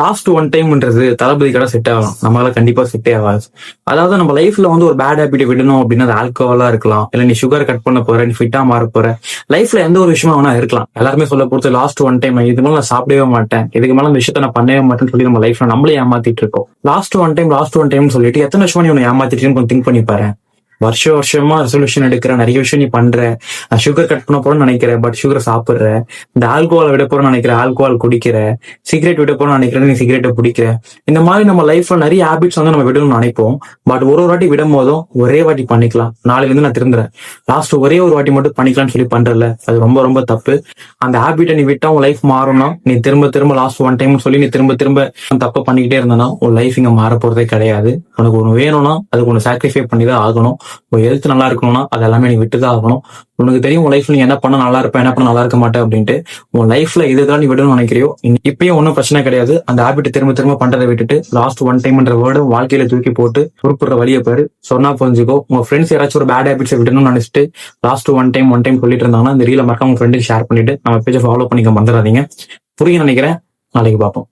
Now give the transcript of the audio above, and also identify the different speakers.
Speaker 1: Last one டைம்ன்றது தளபதி கடை set ஆகலாம், நம்மளால கண்டிப்பா செட்டே ஆகாது. அதாவது நம்ம லைஃப்ல வந்து ஒரு பேட் ஹேபிட்டை விடணும் அப்படின்னா அது ஆல்கோஹாலா இருக்கலாம், இல்ல நீ சுகர் கட் பண்ண போற, நீ ஃபிட்டா மாற போற, லைஃப்ல எந்த ஒரு விஷயமா வேணா இருக்கலாம். எல்லாருமே சொல்ல பொறுத்து லாஸ்ட் ஒன் டைம் இது மேல நான் சாப்பிடவே மாட்டேன், இதுக்கு மேல இந்த விஷயத்த நான் பண்ணவே மாட்டேன்னு சொல்லி நம்ம லைஃப்ல நம்மளே ஏமாத்திட்டு இருக்கோம். லாஸ்ட் ஒன் டைம் சொல்லிட்டு எத்தனை வருஷமா நீ உன்னை ஏமாத்திட்டு கொஞ்சம் திங்க் பண்ணி பாரு. வருஷமா ரெசல்யூஷன் எடுக்கிற, நிறைய விஷயம் நீ பண்ற, சுகர் கட் பண்ண போறேன்னு நினைக்கிற பட் சுகர் சாப்பிடுற, இந்த ஆல்கோஹால் விட போறேன்னு நினைக்கிற ஆல்கோஹால் குடிக்கிற, சிகரெட் விட போறேன்னு நினைக்கிற நீ சிகரெட்டை பிடிக்கிற. இந்த மாதிரி நம்ம லைஃப்ல நிறைய ஹேபிட்ஸ் வந்து நம்ம விடணும்னு நினைப்போம். பட் ஒரு வாட்டி விடும் போதும் ஒரே வாட்டி பண்ணிக்கலாம், நாளைல இருந்து நான் திருந்துறேன், லாஸ்ட் ஒரே ஒரு வாட்டி மட்டும் பண்ணிக்கலாம்னு சொல்லி பண்றல, அது ரொம்ப ரொம்ப தப்பு. அந்த ஹேபிட்டை நீ விட்டா உன் லைஃப் மாறும்னா, நீ திரும்ப திரும்ப லாஸ்ட் ஒன் டைம் சொல்லி நீ திரும்ப திரும்ப தப்பு பண்ணிக்கிட்டே இருந்தனா உன் லைஃப் இங்க மாற போறதே கிடையாது. உனக்கு ஒண்ணு வேணும்னா அதுக்கு ஒண்ணு சாக்ரிஃபை பண்ணி தான் ஆகணும். உன் ஹெல்த் நல்லா இருக்கணும்னா அது எல்லாமே நீ விட்டுதான் ஆகணும். உனக்கு தெரியும் உன் லைஃப்ல நீ என்ன பண்ண நல்லா இருப்ப, என்ன பண்ண நல்லா இருக்க மாட்டேன் அப்படின்ட்டு. உன் லைஃப்ல எதுதான் நீ விடணும்னு நினைக்கிறியோ இப்பயும் ஒன்றும் பிரச்சனை கிடையாது. அந்த ஹேபிட் திரும்ப திரும்ப பண்றதை விட்டுட்டு லாஸ்ட் ஒன் டைம்ன்ற வேர்டு வாழ்க்கையில தூக்கி போட்டு குறிப்பிடுற வழியை பாரு. சொன்னா புரிஞ்சுக்கோ. உங்க ஃப்ரெண்ட்ஸ் யாராச்சும் ஒரு பேட் ஹேபிட்ஸை விடணும்னு நினைச்சிட்டு லாஸ்ட் ஒன் டைம் சொல்லிட்டு இருந்தாங்கன்னா இந்த ரீல மறக்காம உங்க ஃப்ரெண்டுக்கு ஷேர் பண்ணிட்டு நம்ம பேஜை ஃபாலோ பண்ணிக்க மறந்துடாதீங்க. புரியும் நினைக்கிறேன். நாளைக்கு பார்ப்போம்.